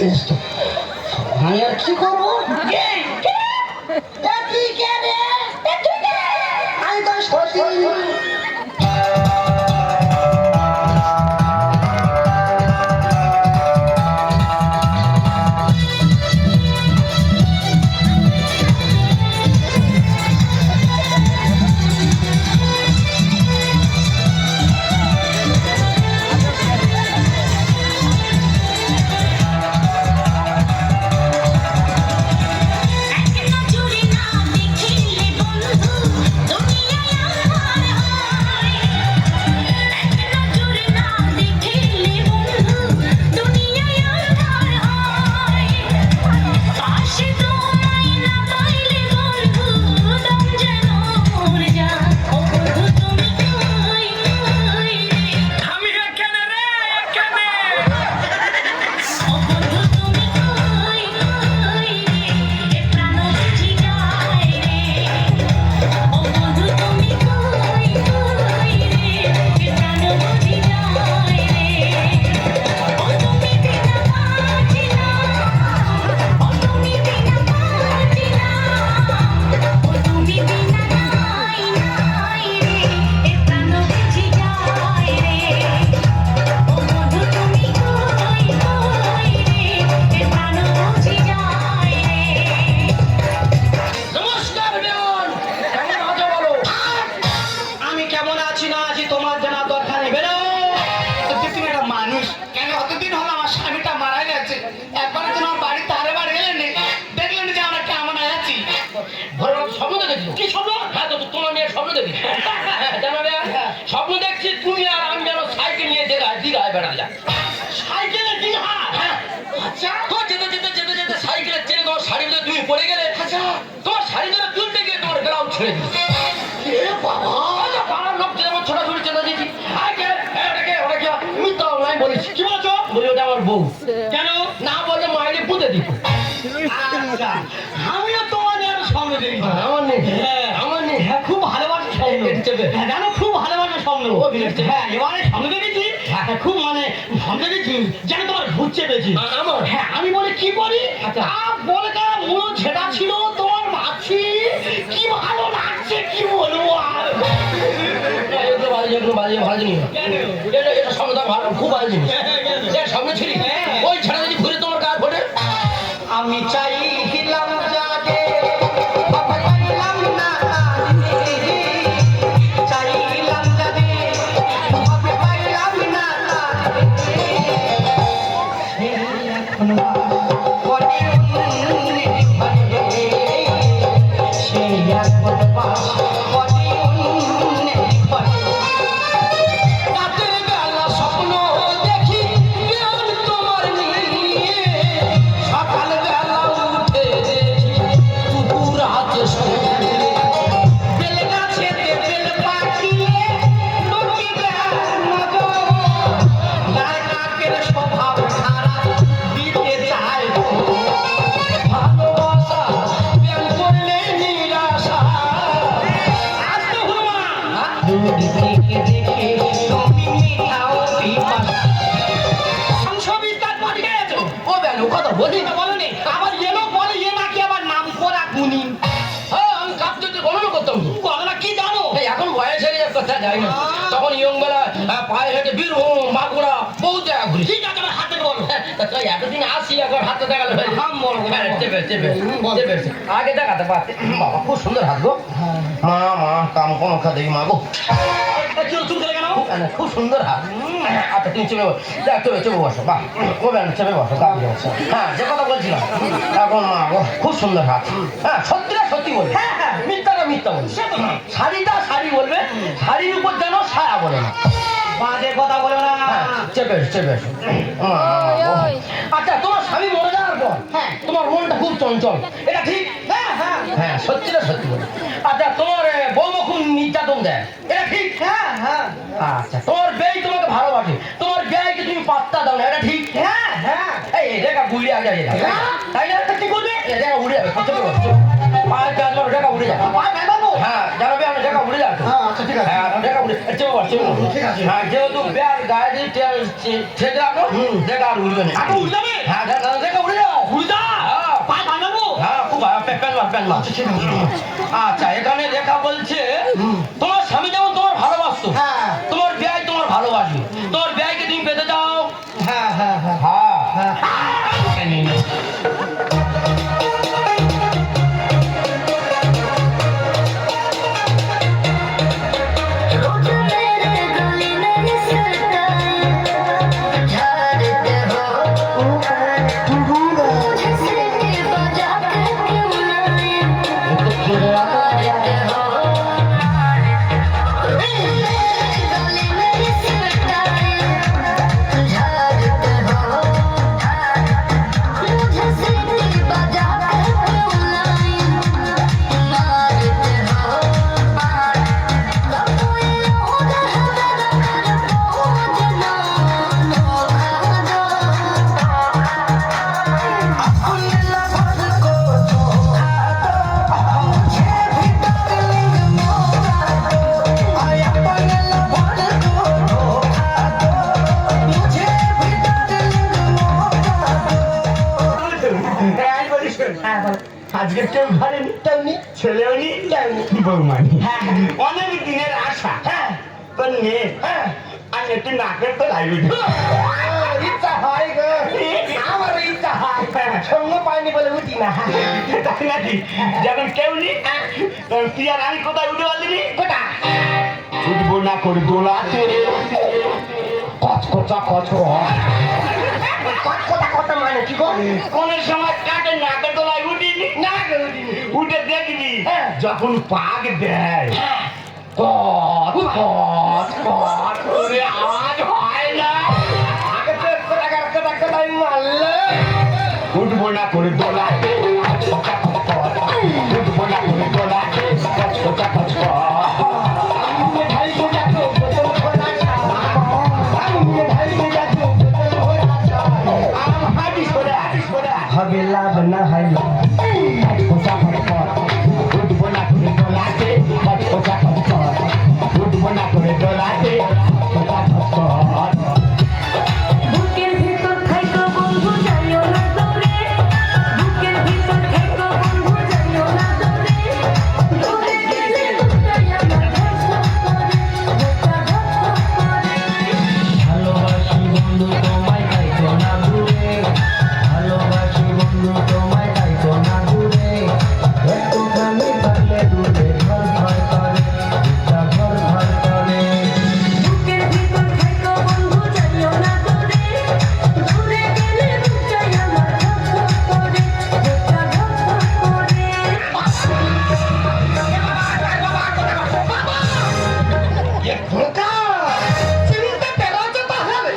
আমি আর কি করবো? আমি তো সত্যি স্বপ্ন দেখছি তুমি আর আমি যেন সাইকেল নিয়ে দীঘায় বেড়াতে যাই। সাইকেলে দীঘা? আচ্ছা, তো যেতে যেতে যেতে যেতে সাইকেলের চেনে তোমার শাড়ি ভিতরে তুমি পড়ে গেলে। আচ্ছা, তোমার শাড়ি ধরে তুলতে গিয়ে তোমার ব্লাউজ ছেড়ে দিচ্ছে। পাড়ার লোক যেমন ছোটাছুটি চেনা দিয়েছি ওটাকে মিথ্যা অনলাইন বলেছি। কি বলছো? বলি ওটা আমার বউ। কেন না বললে মাইনে পুঁতে দিত। আমিও তোমার স্বপ্ন দেখি। আমার নেই, আমার নেই। হ্যাঁ, খুব ভালোবাসা স্বপ্ন। জানো, খুব ভালোবাসা স্বপ্ন। হ্যাঁ, এবারে স্বপ্ন দেখেছি, খুব মানে স্বপ্ন দেখেছি যেন তোমার ভূত চেপেছি আমার। হ্যাঁ, আমি বলে কি করি, বলে তারা মুড়ো ছেটা ছিল তোমার মাছি, কি ভালো লাগছে কি বলবো আর। ভালো জিনিস এটা স্বপ্ন ভালো, খুব ভালো জিনিস। স্বপ্ন ছিলি ওই ছেড়া যদি ঘুরে তোমার গায়ে ফোটে। আমি চাইলাম জাগে তখন ইয়ং বেলা পায়ে হেঁটে বীরভূম বাঁকুড়া বহু জায়গা ঘুরি। ঠিক আছে, আমার হাতে বলো। এতদিন আসি একবার হাতে দেখালে আগে দেখাতে পারতে। বাবা খুব সুন্দর হাত গো। মা মা কাম কোনো খা দেখি মা গো, খুব সুন্দর হাত। আচ্ছা তুমি চেপে চেপে বসো। বাহ, ও বেন চেপে বসো। হ্যাঁ, যে কথা বলছিলাম এখন মা গো খুব সুন্দর হাত। হ্যাঁ, সত্যিটা সত্যি বলবে, মিথ্যাটা মিথ্যা বলবে। শাড়িটা শাড়ি বলবে, শাড়ির উপর যেন ছায়া বলে না। বাজে কথা বলো না। চেপে চেপে। আচ্ছা, তোমার স্বামী মরে যাওয়ার পর তোমার মনটা খুব চঞ্চল, এটা ঠিক? হ্যাঁ, সত্যিটা সত্যি বলে। আচ্ছা, তোমার বৌমা খুব নির্যাতন দেয়, এটা ঠিক? আচ্ছা, তোমার বেই তোমাকে ভালোবাসে, তোমার বেইকে তুমি পাত্তা দাও না, এটা ঠিক? এই রেখা গুড়ি আগে তাই না? কি করবে? রেখা উড়ে যাবে, পায়ের কাজ রেখা উড়ে যাবে। হ্যাঁ, জানাবে আমি রেখা উড়ে যাবে। আচ্ছা, ঠিক আছে। হ্যাঁ, রেখা উড়ে ঠিক আছে। হ্যাঁ, যেহেতু বেয়ার গায়ে দিয়ে ঠেকে রাখো, রেখা আর উড়বে না। উঠে যাবে? হ্যাঁ, রেখা হাফ মাস। আচ্ছা এখানে লেখা বলছে তোমার স্বামী যেমন তোমার ভালোবাসতো, হ্যাঁ। তোমার ব্যয় তোমার ভালোবাসবে, তোমার ব্যয়কে তুমি পেতে যাও। হ্যাঁ হ্যাঁ হ্যাঁ হ্যাঁ আজকে কেউ ঘরে নিতেওনি, ছেলেও নি, বৌমা নি। অনেক দিনের আশা। হ্যাঁ তোর মেয়ে। হ্যাঁ আর একটু নাকের তো লাগবে। ইচ্ছা হয় গো, আমার ইচ্ছা হয়, সঙ্গ পাইনি বলে উঠি না। তাই নাকি? যখন কেউ নি তখন তুই আর আমি কোথায় উঠে পারলি? কোথায় উঠবো না করে দোলাতে কচকচা কচকচা মানে কি গো? কোন সময় কাটে নাকের দোলায় উঠিনি, উঠে দেখবি যখন পাক দেয় কট কট কট করে আওয়াজ হয় না। আগে তো কোথায় মারলে উঠবো না করে দোলাতে কচকচা কচকচ, উঠবো না করে দোলাতে কচকচা কচকচ। হবে লাভ না হয় কচকচা কচকচ, উঠবো না করে দোলাতে কচকচা কচকচ, উঠবো না করে দোলাতে কচকচা কচকচ। বুকের ভিতর থাইকো বন্ধু যাইও না দূরে, বুকের ভিতর থাইকো বন্ধু যাইও না দূরে, দূরে গেলে বুকটাই আমার ধক করে, বুকটা ধক করে। ভালোবাসি বন্ধু তোমায় তাইতো না দূরে, ভালোবাসি বন্ধু তোমায় তাইতো না দূরে, একটুখানি থাকলে দূরে ঘর ঘর করে, বুকটা ঘর ঘর করে। বুকের ভিতর থাইকো বন্ধু যাইও না দূরে, দূরে গেলে বুকটাই আমার ধক করে, বুকটা ধক করে। এ খোকা চিন্তা পেলাতে তাহলে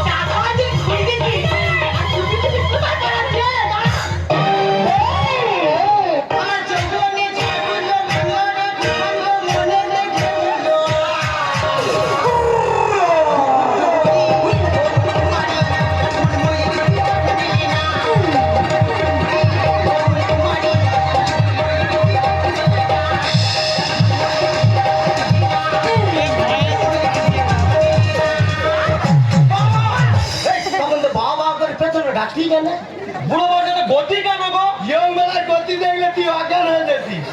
টাকা যে খুঁজে দিই আর তুমি কোথায় যাচ্ছে? আমার চোখে ছাগুলো মনে ছাগুলো মনে রেখেলো। তখন তো বাবা করে পেছনে ডাকতি কেন? বুড়ো বাজারে গতি কেন গো? ইয়ং বেলার গতি দেখলে তুই অজ্ঞান হয়ে যেতিস।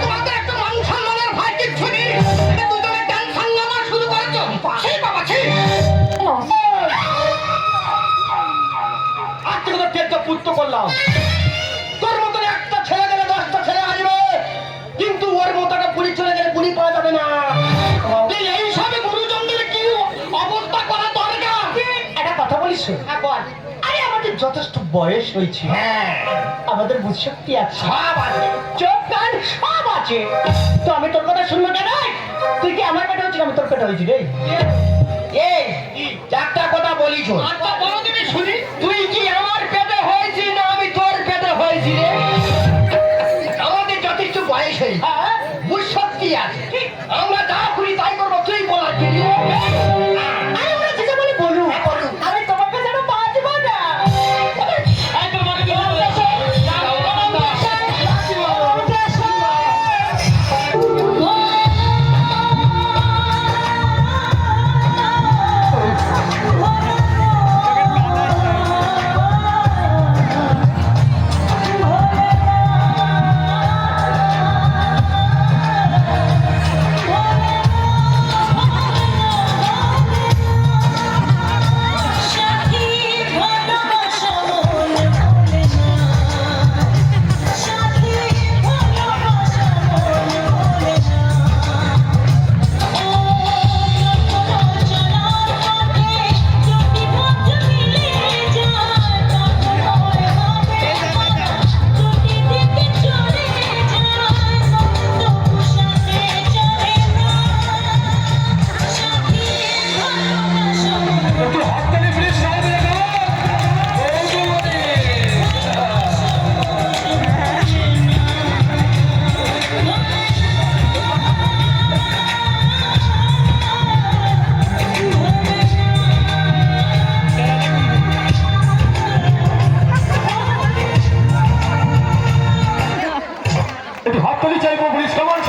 তোমাদের একটা মান সম্মানের ভয় কিচ্ছু নেই, এটা দুজনে ডান সাঙ্গামা শুরু করেছো। ছি বাবা ছি। আজ থেকে তো তেজটা পুত্র করলাম, তোর মতন একটা ছেলে গেলে 10টা ছেলে আসবে, কিন্তু ওর মতো একটা পুরী চলে গেলে পুরী পাওয়া যাবে না। এই সবে গুরুজনদের কি অবস্থা করা দরকার? একটা কথা বলিস? হ্যাঁ বল। আরে আমাদের যথেষ্ট বয়স হয়েছে, হ্যাঁ আমাদের বুঝশক্তি আছে, সব আছে। চোখ কান সব আছে, তো আমি তোর কথা শুনবো কেন? তুই কি আমার পেটে হয়েছিস, আমি তোর পেটে হয়েছি রে? এই একটা কথা বলিস, আচ্ছা বলো তুমি শুনি, তুই কি আমার পেটে হয়েছিস না আমি তোর পেটে হয়েছি রে? আমাদের যথেষ্ট বয়স হয়েছে, হ্যাঁ? বুঝশক্তি আছে, আমরা যা করি তাই করবো, তুই বলার কি রে? আরে ওরা যেটা বলে বলুক, আমি তোমাকে যেন বাঁচবো না। এই তোমাকে কি বলবো? একটু হাততালি চাইবো, পুলিশ, সবার